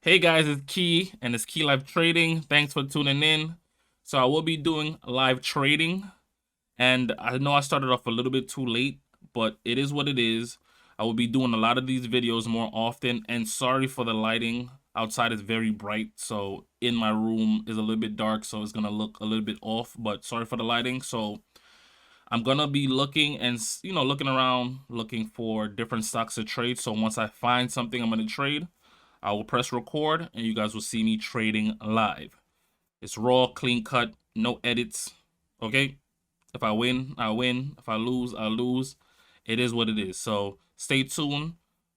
Hey guys, it's Key and it's Key Live Trading. Thanks for tuning in. So I will be doing live trading, and I know I started off a little bit too late, but it is what it is. I will be doing a lot of these videos more often, and sorry for the lighting. Outside is very bright, so in my room is a little bit dark, so it's gonna look a little bit off, but sorry for the lighting. So I'm gonna be looking and looking around, looking for different stocks to trade. So once I find something I'm gonna trade, I will press record and you guys will see me trading live. It's raw, clean cut, no edits. Okay? If I win, I win. If I lose, I lose. It is what it is. So stay tuned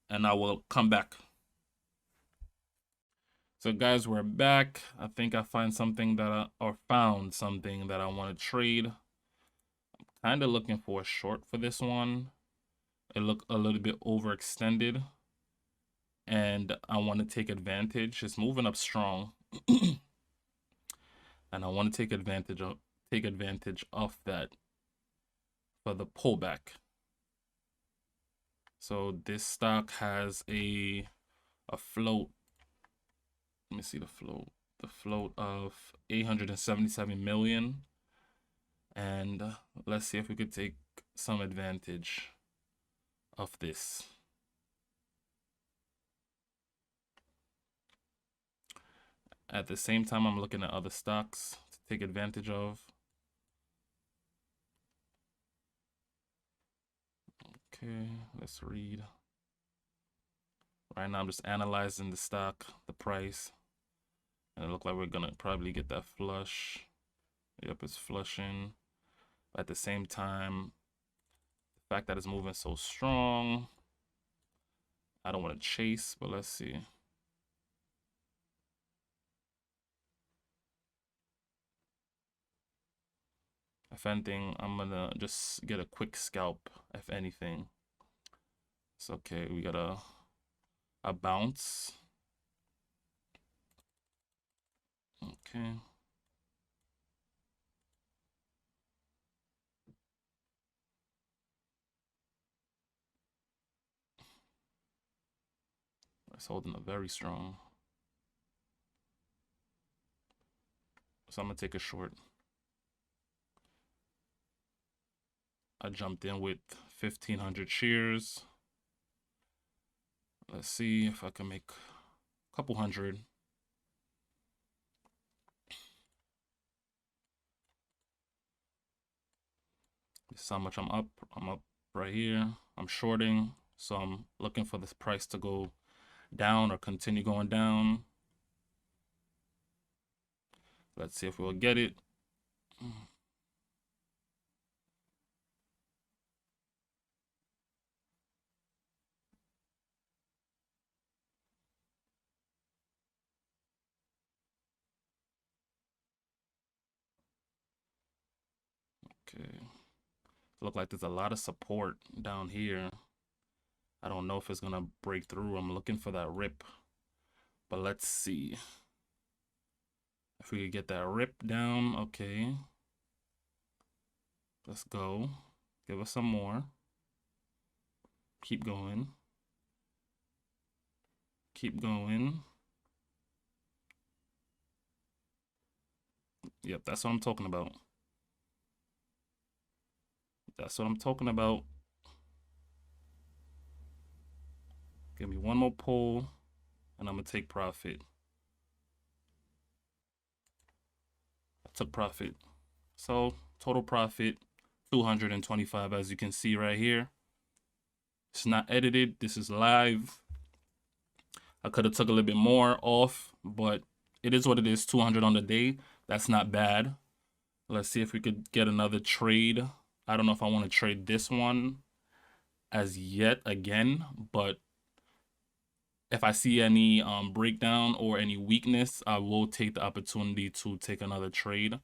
and I will come back. So guys, we're back. I think I found something that I want to trade. Kind of looking for a short for this one. It looked a little bit overextended and I want to take advantage. It's moving up strong. And I want to take advantage of that for the pullback. So this stock has a float. Let me see the float. The float of 877 million. And let's see if we could take some advantage of this. At the same time, I'm looking at other stocks to take advantage of. Okay, let's read. Right now, I'm just analyzing the stock, the price. And it looks like we're gonna probably get that flush. Yep, it's flushing. At the same time, the fact that it's moving so strong, I don't want to chase, but let's see. If anything, I'm gonna just get a quick scalp, if anything. It's okay, we got a bounce. Okay. It's holding up very strong. So I'm gonna take a short. I jumped in with 1,500 shares. Let's see if I can make a couple hundred. This is how much I'm up. I'm up right here. I'm shorting, so I'm looking for this price to go down or continue going down. Let's see if we'll get it. Okay. Look like there's a lot of support down here. I don't know if it's gonna break through. I'm looking for that rip. But let's see. If we could get that rip down, okay. Let's go. Give us some more. Keep going. Keep going. Yep, that's what I'm talking about. That's what I'm talking about. Give me one more pull, and I'm going to take profit. I took profit. So, total profit, 225, as you can see right here. It's not edited. This is live. I could have took a little bit more off, but it is what it is, 200 on the day. That's not bad. Let's see if we could get another trade. I don't know if I want to trade this one as yet again, but if I see any breakdown or any weakness, I will take the opportunity to take another trade.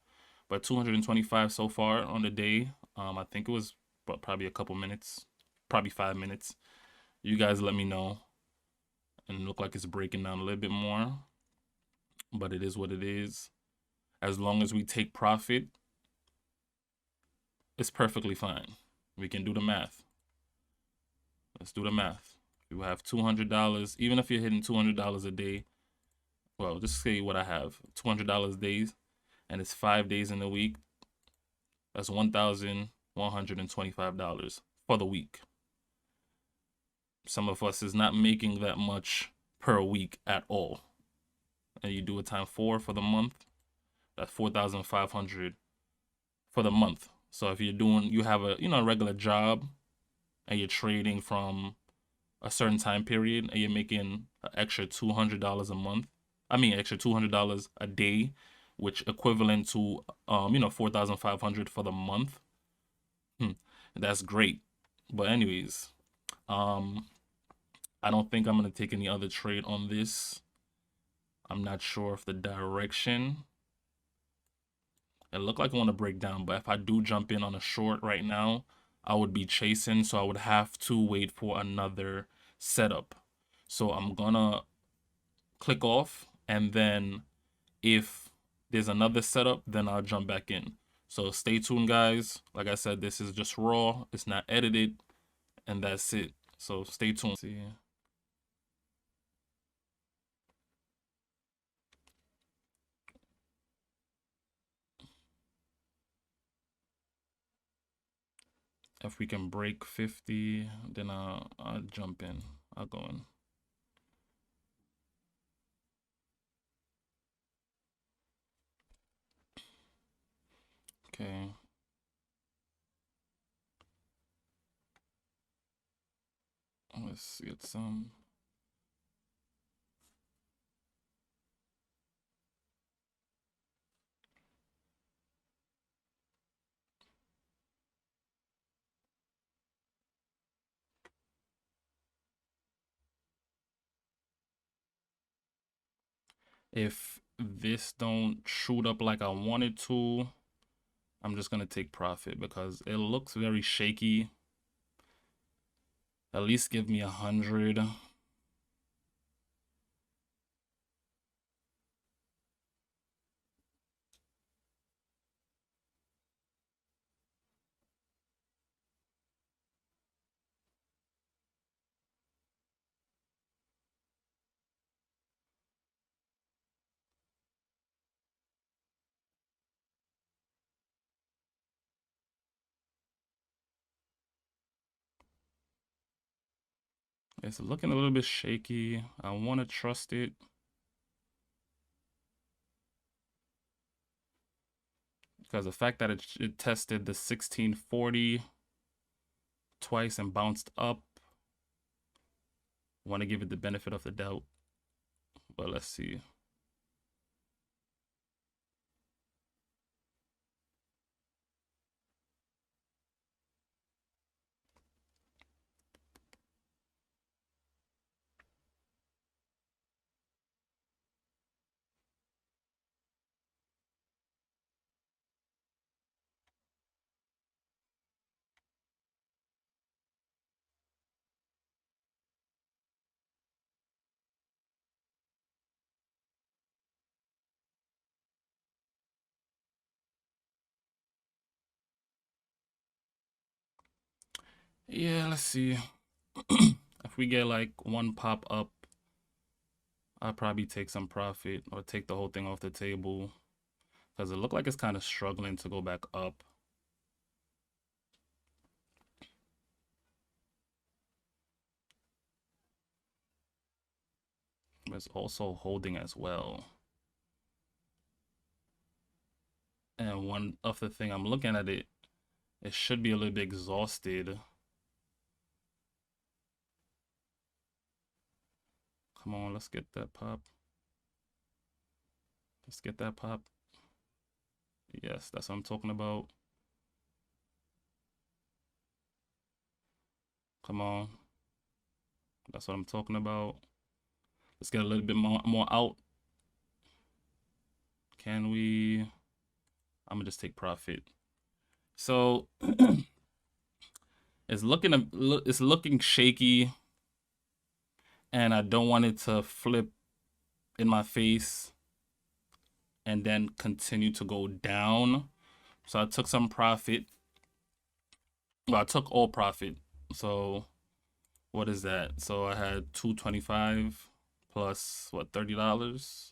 But 225 so far on the day. I think it was probably a couple minutes, probably 5 minutes. You guys let me know. And look like it's breaking down a little bit more. But it is what it is. As long as we take profit, it's perfectly fine. We can do the math. Let's do the math. You have $200. Even if you're hitting $200 a day, well, just say what I have, $200 days, and it's 5 days in the week. That's $1,125 for the week. Some of us is not making that much per week at all. And you do it times 4 for the month, that's 4,500 for the month. So if you have a regular job and you're trading from a certain time period and you're making an extra $200 a month, extra $200 a day, which equivalent to 4,500 for the month. That's great. But anyways, I don't think I'm gonna take any other trade on this. I'm not sure if the direction. It looked like I want to break down, but if I do jump in on a short right now, I would be chasing, so I would have to wait for another setup. So I'm gonna click off, and then if there's another setup, then I'll jump back in. So stay tuned, guys. Like I said, this is just raw. It's not edited, and that's it. So stay tuned. See. If we can break 50, then I'll jump in. I'll go in. Okay. Let's get some. If this don't shoot up like I wanted to, I'm just gonna take profit because it looks very shaky. At least give me 100. It's looking a little bit shaky. I want to trust it. Because the fact that it tested the 1640 twice and bounced up, I want to give it the benefit of the doubt. But let's see. Yeah, let's see. If we get like one pop up, I'll probably take some profit or take the whole thing off the table. Because it looked like it's kind of struggling to go back up. But it's also holding as well. And one of the thing I'm looking at it should be a little bit exhausted. Come on, let's get that pop. Let's get that pop. Yes, that's what I'm talking about. Come on. That's what I'm talking about. Let's get a little bit more out. Can we? I'm gonna just take profit. So it's looking shaky, and I don't want it to flip in my face and then continue to go down. So I took some profit. Well, I took all profit. So what is that? So I had 225 plus what, $30?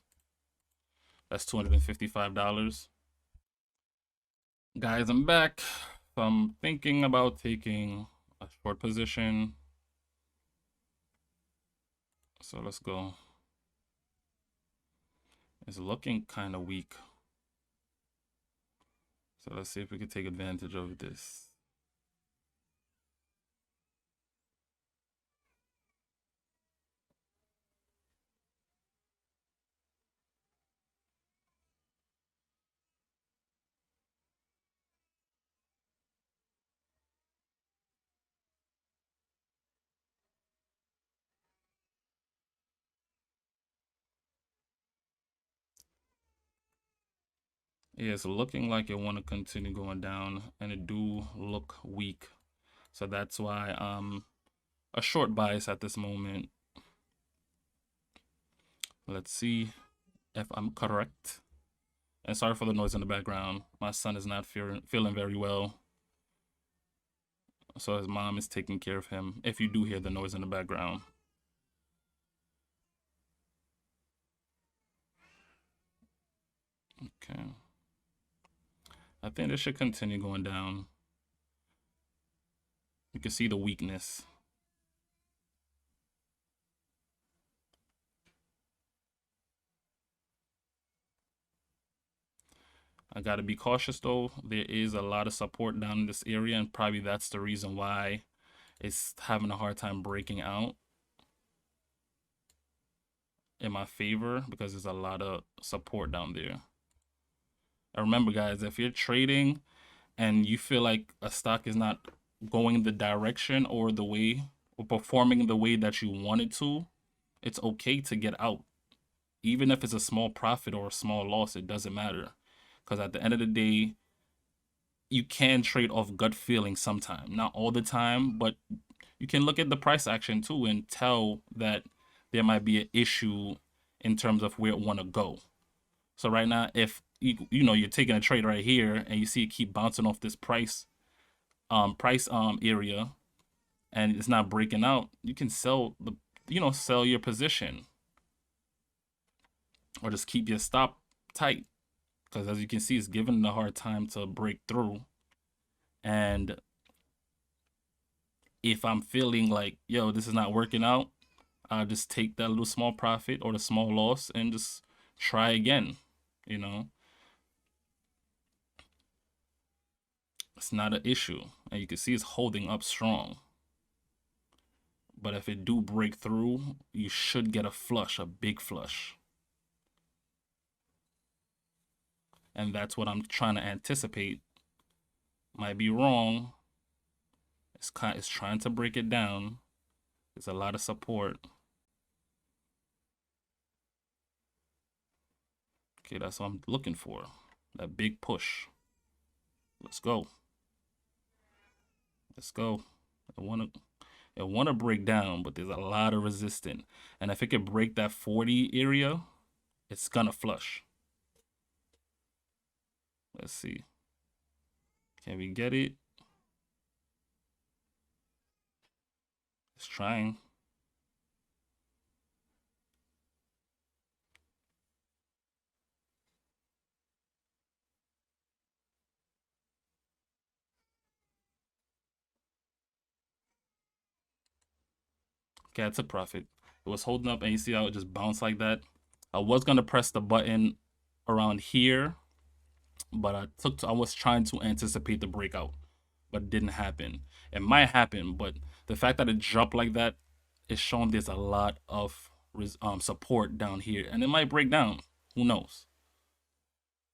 That's $255. Guys, I'm back. I'm thinking about taking a short position. So let's go. It's looking kind of weak. So let's see if we can take advantage of this. Yeah, it's looking like it want to continue going down, and it do look weak. So that's why a short bias at this moment. Let's see if I'm correct. And sorry for the noise in the background. My son is not feeling very well. So his mom is taking care of him. If you do hear the noise in the background. Okay. I think this should continue going down. You can see the weakness. I got to be cautious though. There is a lot of support down in this area, and probably that's the reason why it's having a hard time breaking out in my favor, because there's a lot of support down there. And remember, guys, if you're trading and you feel like a stock is not going the direction or the way or performing the way that you want it to, it's okay to get out. Even if it's a small profit or a small loss, it doesn't matter. Because at the end of the day, you can trade off gut feeling sometime. Not all the time, but you can look at the price action too and tell that there might be an issue in terms of where it want to go. So right now, if you're taking a trade right here and you see it keep bouncing off this price area and it's not breaking out, you can sell sell your position or just keep your stop tight, because as you can see, it's giving it a hard time to break through. And if I'm feeling like, yo, this is not working out, I'll just take that little small profit or the small loss and just try again. You know, it's not an issue. And you can see it's holding up strong. But if it do break through, you should get a flush, a big flush. And that's what I'm trying to anticipate. Might be wrong. It's trying to break it down. There's a lot of support. Okay, that's what I'm looking for. That big push. Let's go. Let's go. I wanna break down, but there's a lot of resistance. And if it could break that 40 area, it's gonna flush. Let's see. Can we get it? It's trying. Okay, it's a profit. It was holding up, and you see how it just bounced like that? I was gonna press the button around here, but I was trying to anticipate the breakout, but it didn't happen. It might happen, but the fact that it jumped like that is showing there's a lot of support down here, and it might break down. Who knows?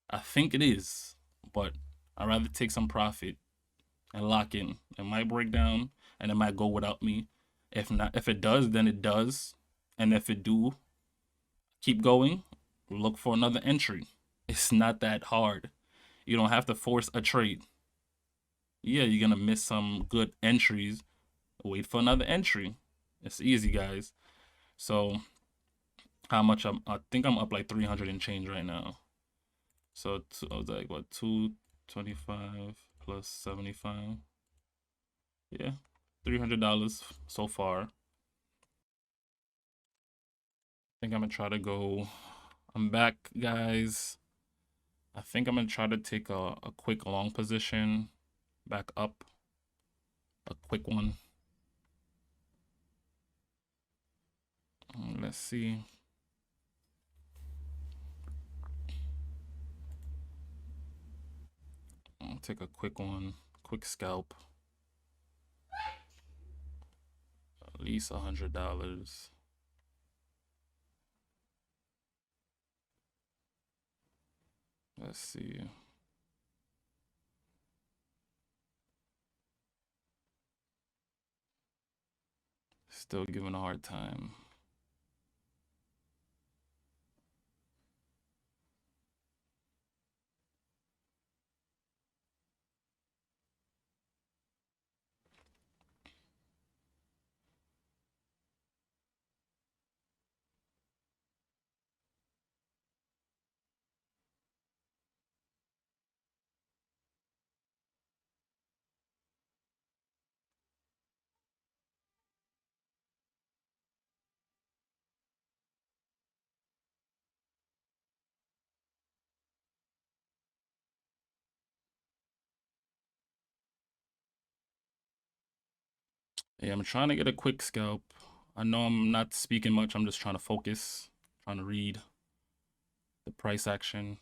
I think it is, but I'd rather take some profit and lock in. It might break down, and it might go without me. If not, if it does, then it does, and if it do, keep going. Look for another entry. It's not that hard. You don't have to force a trade. Yeah, you're gonna miss some good entries. Wait for another entry. It's easy, guys. So how much I think I'm up like 300 and change right now. So I was like, what, 225 plus 75? Yeah, $300 so far. I think I'm gonna try to go I'm back, guys. I think I'm gonna try to take a quick long position back up. A quick one. Let's see. I'll take a quick one. Quick scalp. At least $100. Let's see. Still giving a hard time. Yeah, I'm trying to get a quick scalp. I know I'm not speaking much. I'm just trying to focus, trying to read the price action.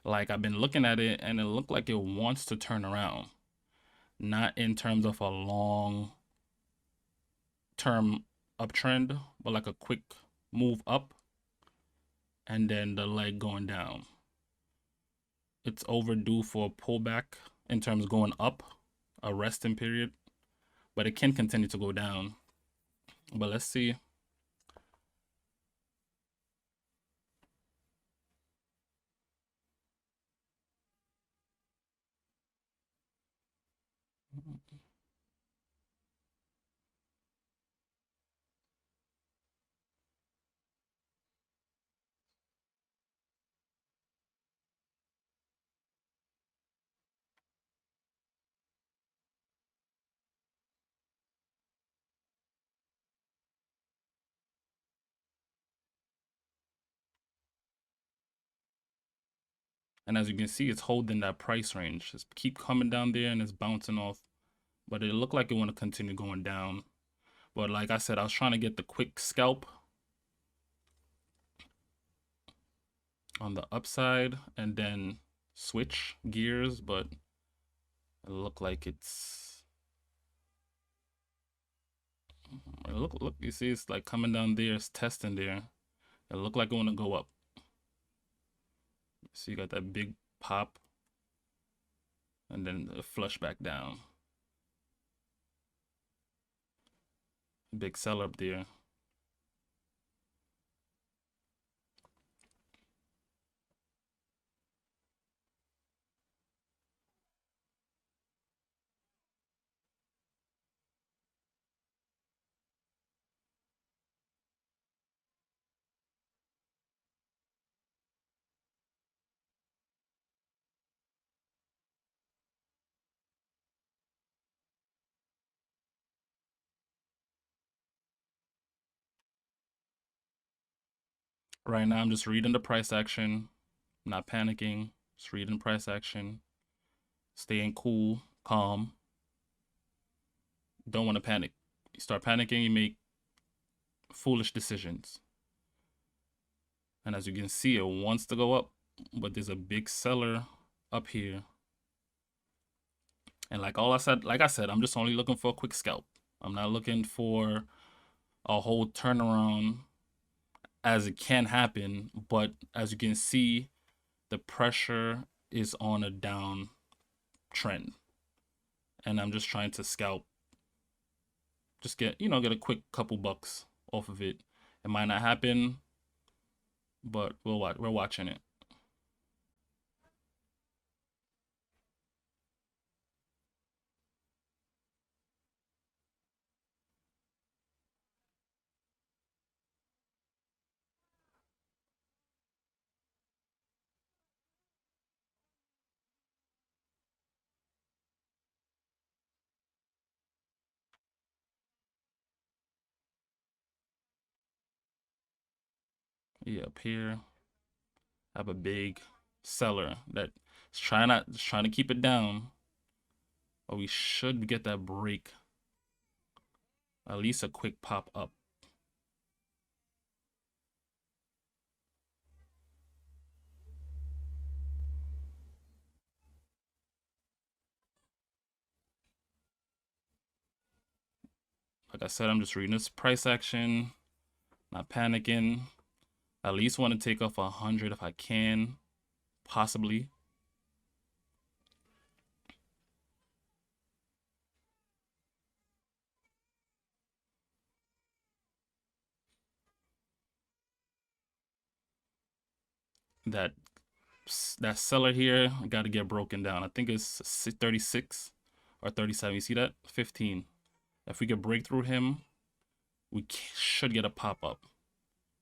Like I've been looking at it and it looked like it wants to turn around. Not in terms of a long term uptrend, but like a quick move up and then the leg going down. It's overdue for a pullback in terms of going up, a resting period, but it can continue to go down. But let's see. And as you can see, it's holding that price range. Just keep coming down there and it's bouncing off. But it looked like it want to continue going down. But like I said, I was trying to get the quick scalp on the upside and then switch gears, but it looked like look, you see it's like coming down there, it's testing there. It looked like it want to go up. So you got that big pop and then the flush back down. Big sell up there. Right now I'm just reading the price action, not panicking, just reading price action, staying cool, calm. Don't want to panic. You start panicking, you make foolish decisions. And as you can see, it wants to go up, but there's a big seller up here. And like I said, I'm just only looking for a quick scalp. I'm not looking for a whole turnaround as it can happen, but as you can see, the pressure is on a down trend. And I'm just trying to scalp, just get a quick couple bucks off of it. It might not happen, but we're watching it. Yeah, up here, I have a big seller that's trying to keep it down. But we should get that break. At least a quick pop up. Like I said, I'm just reading this price action, not panicking. At least want to take off 100 if I can, possibly. That that seller here got to get broken down. I think it's 36 or 37. You see that? 15. If we could break through him, we should get a pop up.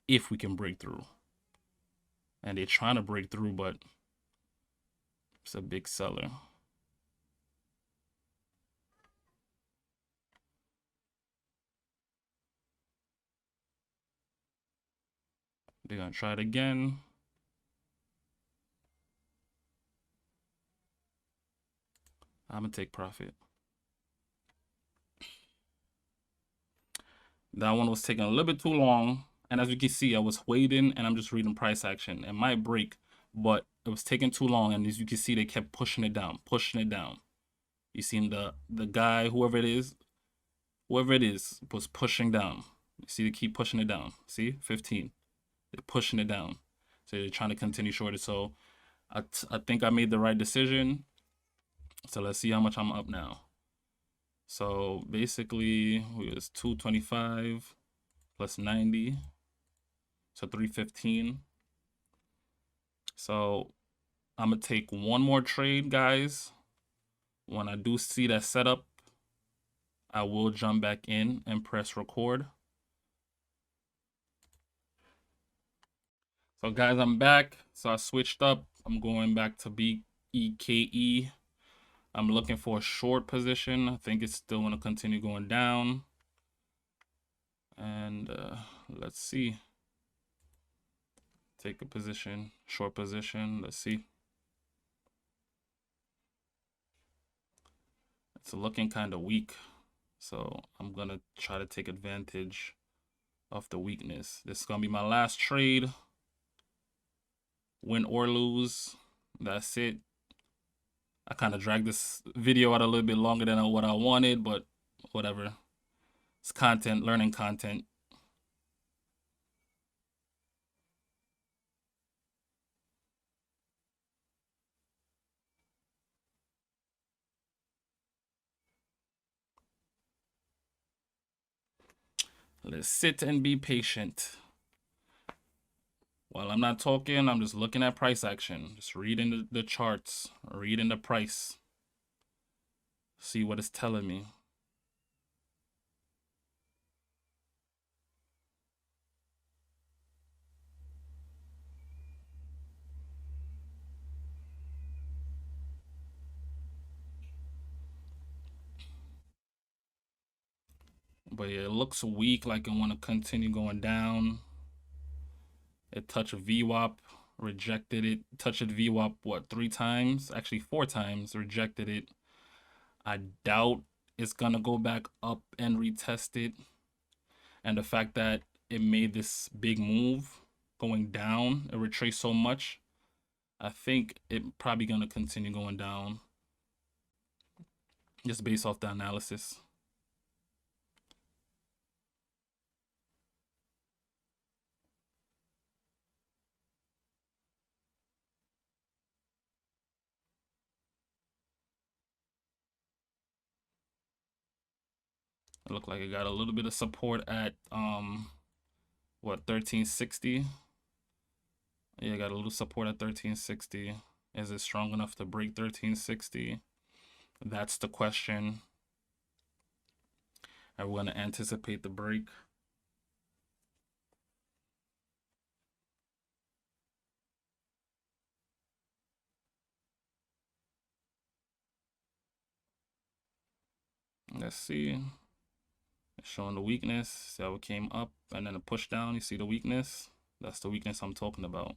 If we can break through. And they're trying to break through, but it's a big seller. They're going to try it again. I'm going to take profit. That one was taking a little bit too long. And as you can see, I was waiting and I'm just reading price action. It might break, but it was taking too long. And as you can see, they kept pushing it down, pushing it down. You seen the guy, whoever it is, was pushing down. You see, they keep pushing it down. See, 15. They're pushing it down. So they're trying to continue shorted. So I think I made the right decision. So let's see how much I'm up now. So basically, it was 225 plus 90. So 315. So I'm going to take one more trade, guys. When I do see that setup, I will jump back in and press record. So guys, I'm back. So I switched up. I'm going back to BEKE. I'm looking for a short position. I think it's still going to continue going down. And let's see. Take a position, short position. Let's see. It's looking kind of weak. So I'm going to try to take advantage of the weakness. This is going to be my last trade. Win or lose. That's it. I kind of dragged this video out a little bit longer than what I wanted, but whatever. It's content, learning content. Let's sit and be patient. While I'm not talking, I'm just looking at price action. Just reading the charts, reading the price. See what it's telling me. But yeah, it looks weak, like it want to continue going down. It touched VWAP, rejected it. Touched VWAP, what, 3 times? Actually, 4 times, rejected it. I doubt it's going to go back up and retest it. And the fact that it made this big move going down, it retraced so much, I think it probably going to continue going down just based off the analysis. It looked like it got a little bit of support at what, 1360. Yeah, got a little support at 1360. Is it strong enough to break 1360? That's the question. And we're going to anticipate the break. Let's see. It's showing the weakness. See how it came up and then a push down. You see the weakness. That's the weakness I'm talking about.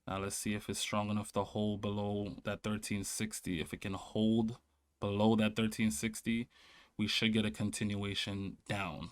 Now let's see if it's strong enough to hold below that 1360. If it can hold below that 1360, we should get a continuation down.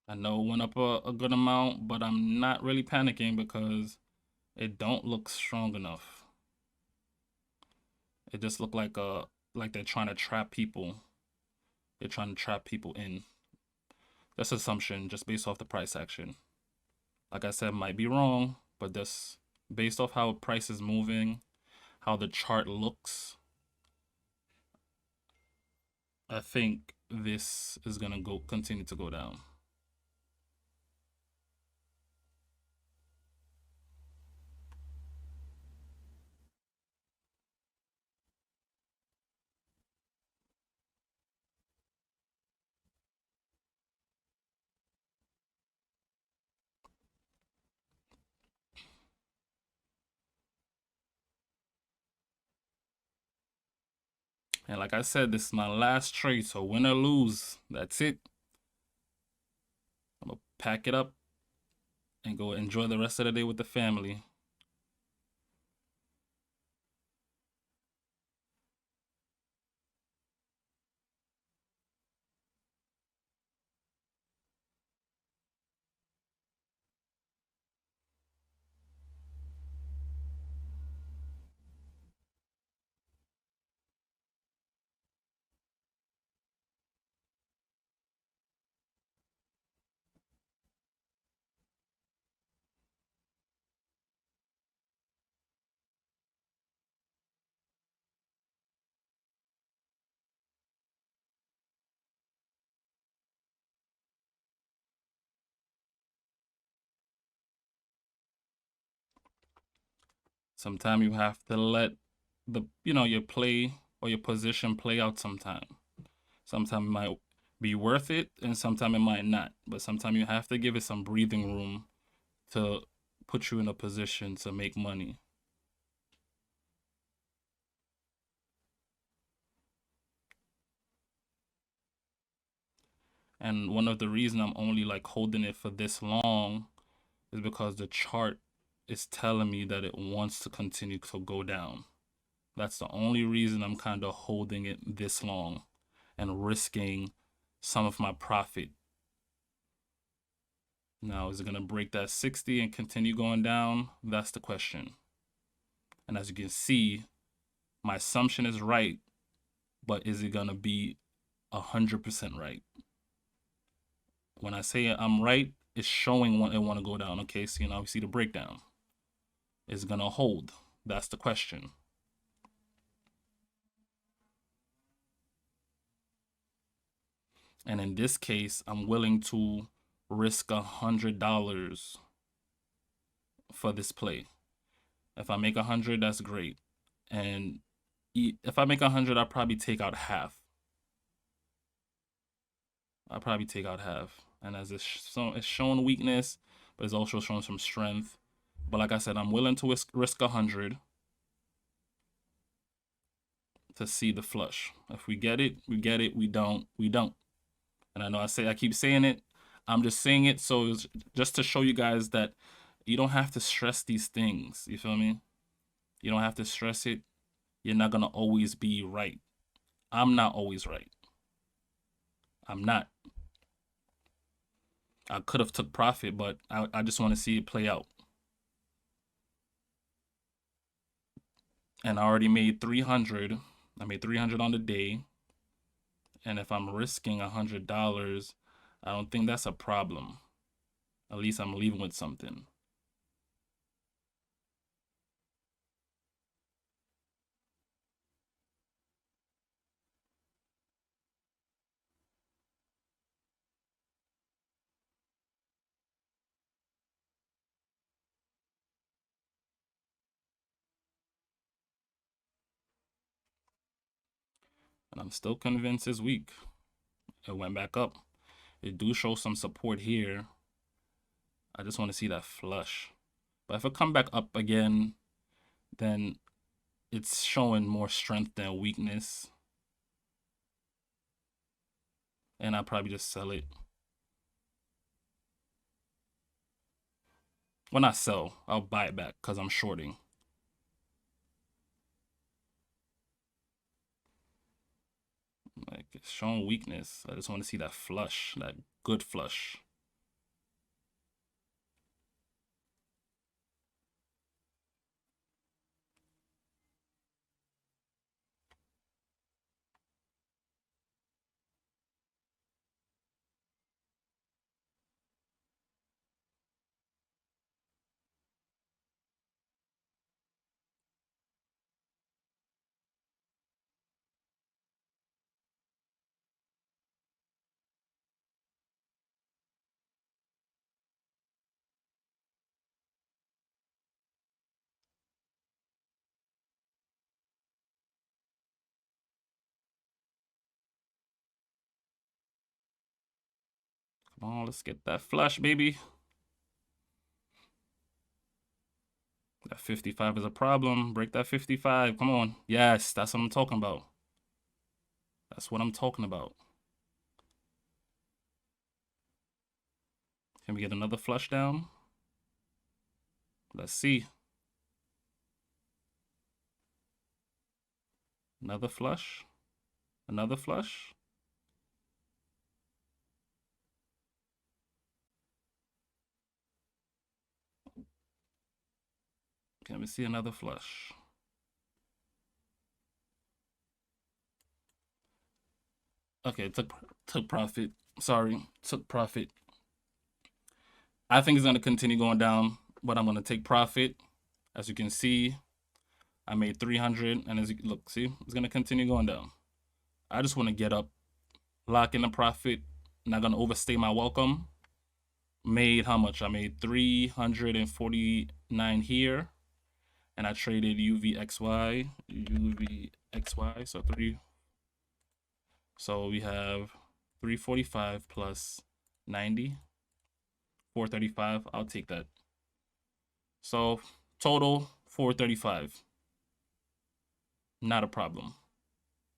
I know it went up a good amount, but I'm not really panicking because it don't look strong enough. It just looked like they're trying to trap people. They're trying to trap people in. That's assumption just based off the price action. Like I said, might be wrong, but just based off how price is moving, how the chart looks, I think this is gonna continue to go down. And like I said, this is my last trade, so win or lose, that's it. I'm gonna pack it up and go enjoy the rest of the day with the family. Sometimes you have to let your play or your position play out sometime. Sometimes it might be worth it and sometimes it might not. But sometimes you have to give it some breathing room to put you in a position to make money. And one of the reasons I'm only like holding it for this long is because the chart is telling me that it wants to continue to go down. That's the only reason I'm kind of holding it this long and risking some of my profit. Now, is it going to break that 60 and continue going down? That's the question. And as you can see, my assumption is right, but is it going to be 100% right? When I say I'm right, it's showing it want to go down. Okay, so now we see the breakdown. Is it going to hold? That's the question. And in this case, I'm willing to risk $100 for this play. If I make 100, that's great. And if I make 100, I'll probably take out half. I'll probably take out half. And as it's showing weakness, but it's also showing some strength. But like I said, I'm willing to risk 100 to see the flush. If we get it, we get it. We don't, we don't. And I know I keep saying it. I'm just saying it so it's just to show you guys that you don't have to stress these things. You feel me? You don't have to stress it. You're not gonna always be right. I'm not always right. I'm not. I could have took profit, but I just want to see it play out. And I already made 300. I made 300 on the day. And if I'm risking $100, I don't think that's a problem. At least I'm leaving with something. And I'm still convinced it's weak. It went back up. It do show some support here. I just want to see that flush. But if it come back up again, then it's showing more strength than weakness. And I'll probably just sell it. Well, not sell. I'll buy it back because I'm shorting. Like, it's showing weakness. I just want to see that flush, that good flush. Come on, let's get that flush, baby. That 55 is a problem. Break that 55. Come on. Yes, that's what I'm talking about. That's what I'm talking about. Can we get another flush down? Let's see. Another flush. Another flush. Can we see another flush? Okay, took profit. Sorry, took profit. I think it's gonna continue going down, but I'm gonna take profit. As you can see, I made 300, and as you look, see, it's gonna continue going down. I just want to get up, lock in the profit. Not gonna overstay my welcome. Made how much? I made 349 here, and I traded UVXY, so three. So we have 345 plus 90, 435. I'll take that. So total 435. Not a problem.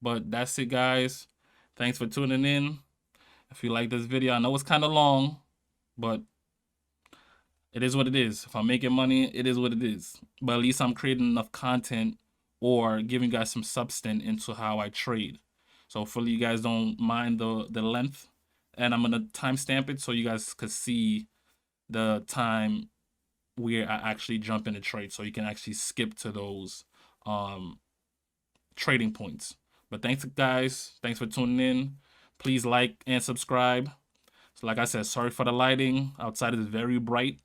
But that's it, guys. Thanks for tuning in. If you like this video, I know it's kind of long, but it is what it is. If I'm making money, it is what it is. But at least I'm creating enough content or giving you guys some substance into how I trade. So hopefully you guys don't mind the length. And I'm going to timestamp it so you guys could see the time where I actually jump into trade. So you can actually skip to those trading points. But thanks, guys. Thanks for tuning in. Please like and subscribe. So like I said, sorry for the lighting. Outside is very bright.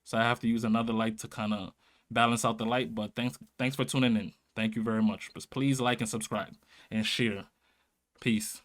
So I have to use another light to kind of balance out the light. But thanks for tuning in. Thank you very much. But please like and subscribe and share. Peace.